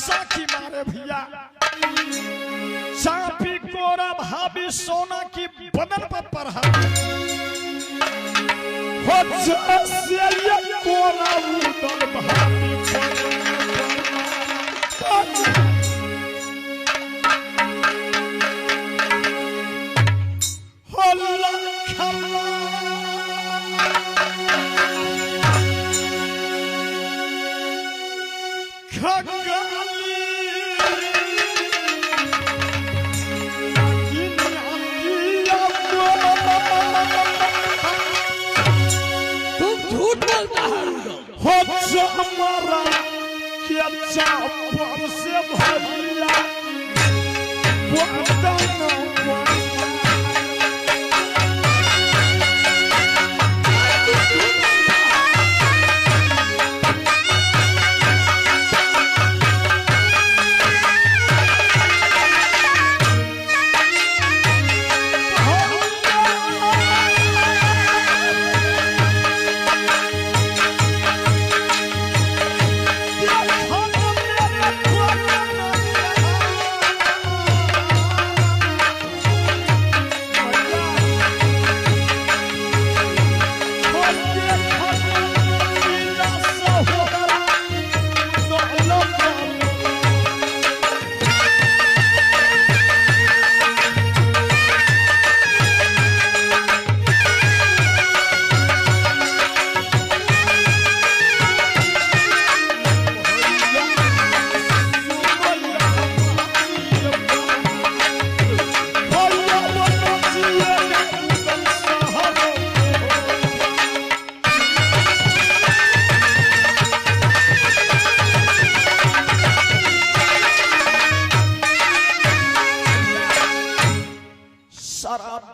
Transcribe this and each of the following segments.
लालसा की मारे भैया चापी कोरा भाभी सोना की बदन पर पढ़ा हो जैसे ये कोरा उदल भाभी हो लखला हमारा क्या चापर से भैया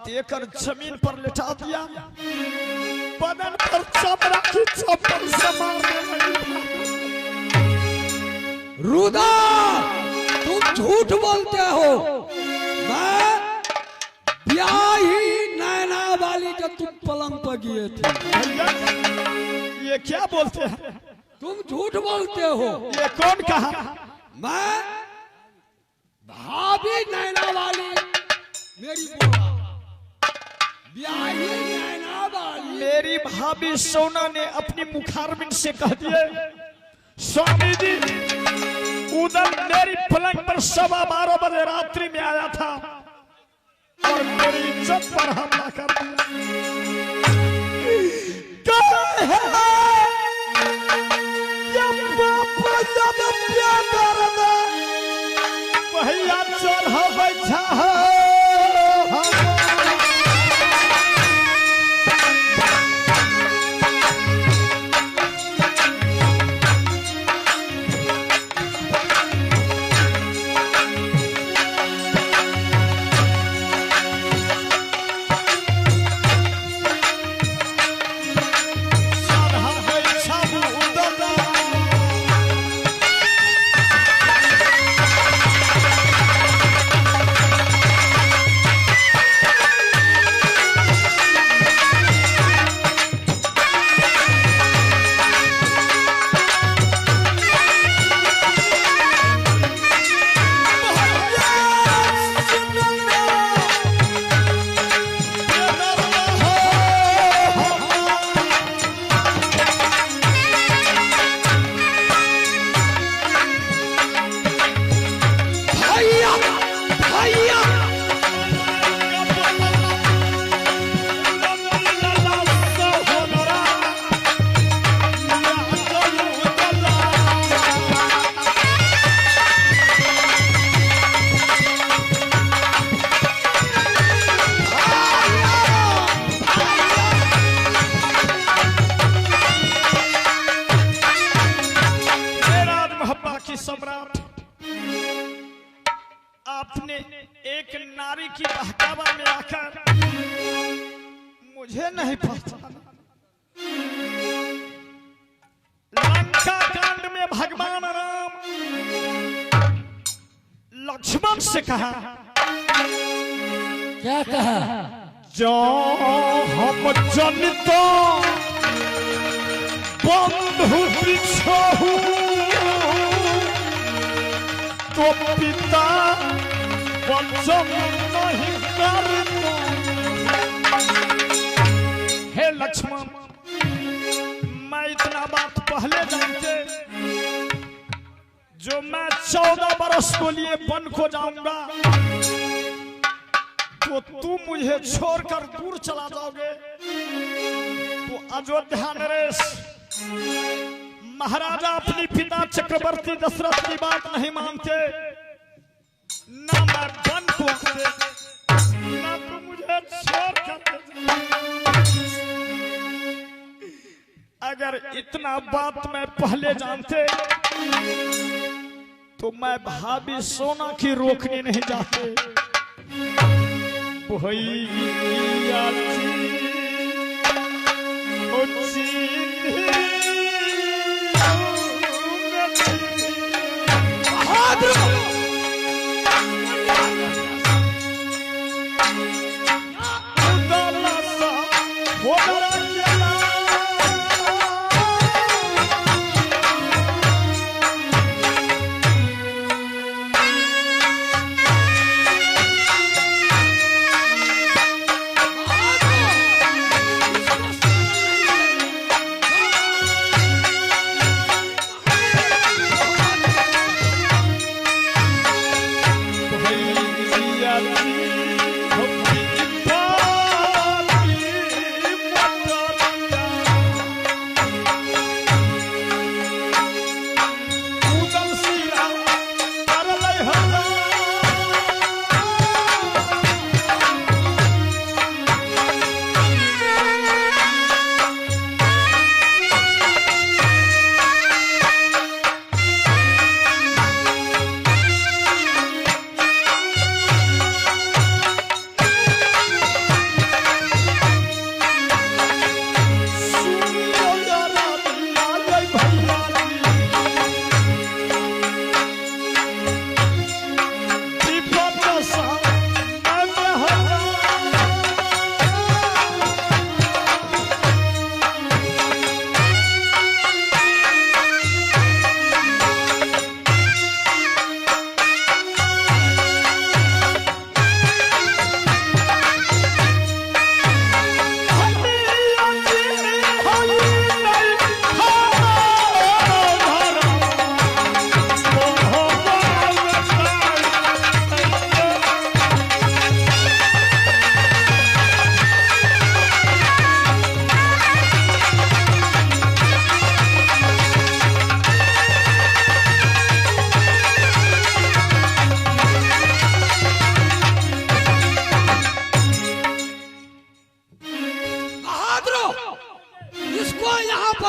देकर जमीन पर लिटा दिया बदन पर चमड़ा की चप्पल से मारने लगी। रुदा तुम झूठ बोलते हो। मैं ब्याही नैना वाली के तुम पलंग पर गिए थे। ये क्या बोलते हैं? तुम झूठ बोलते हो। ये कौन कहा? मैं भाभी नैना वाली मेरी मेरी भाभी सोना ने अपनी मुखारबिन से कह दिए स्वामी जी उदल मेरी पलंग पर 12:15 बजे रात्रि में आया था और मेरी इज्जत पर हमला कर दिया। भैया चल बैठा है आपने एक नारी की बहकावा में आकर मुझे नहीं पहचाना। लंका कांड में भगवान राम लक्ष्मण से कहा, क्या कहा? जो हम जनितो बंधु बिछोहु तो पिता वचन नहीं करता। हे लक्ष्मण, मैं इतना बात पहले जानते, जो मैं 14 बरस को लिए वन को जाऊंगा तो तू मुझे छोड़कर दूर चला जाओगे। तो अयोध्या नरेश महाराजा अपनी पिता चक्रवर्ती दशरथ की बात नहीं मानते, ना मैं वन को आते, ना तू मुझे छोड़कर। अगर इतना बात मैं पहले जानते तो मैं भाभी सोना की रोकने नहीं जाते। भैया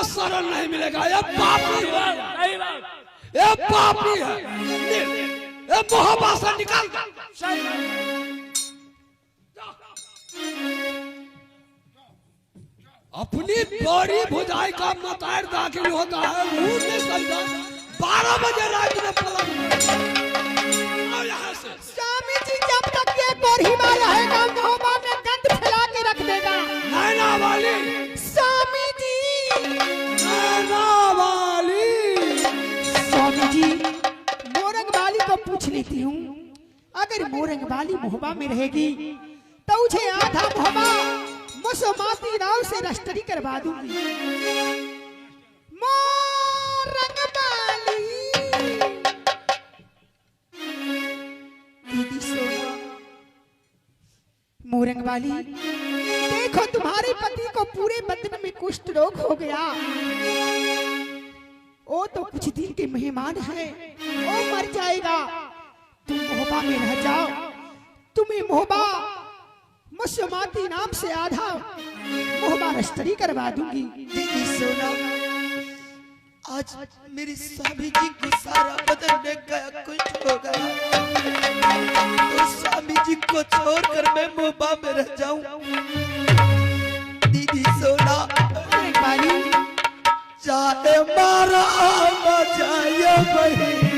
शरण नहीं मिलेगा। ये पापी है, ये पापी है, ये मोहब्बत से निकाल। अपनी बड़ी भुजाई का मतार दाखिल होता है, मुंह में समझा 12 बजे रात में पलंग। स्वामी जी जब तक ये कोरहीमा रहेगा मोहब्बत में गंद फैला के रख देगा। नैना वाली स्वामी जी, नैना वाली। स्वामी जी मोरंग वाली को पूछ लेती हूँ, अगर मोरंग वाली मोहब्बत में रहेगी तो उसे आधा मोहब्बत मुसमाती राव से रजिस्ट्री करवा दूंगी। मोरंग वाली दीदी सोना, मोरंग वाली देखो तुम्हारे पति को पूरे बदन में कुष्ठ रोग हो गया। वो तो कुछ दिन के मेहमान है, वो मर जाएगा। तुम मोहब्बत में रह जाओ, तुम्हें मोहब्बत मुसमाती नाम से आधा मोहब्बत रजिस्ट्री करवा दूंगी। दीदी सोना, आज मेरी स्वामी जी को सारा बदन में गया कुछ हो गया, तो स्वामी जी को छोड़कर मैं मोहब्बत में रह जाऊं। दीदी सोना, चाहे मारा बचाए भाई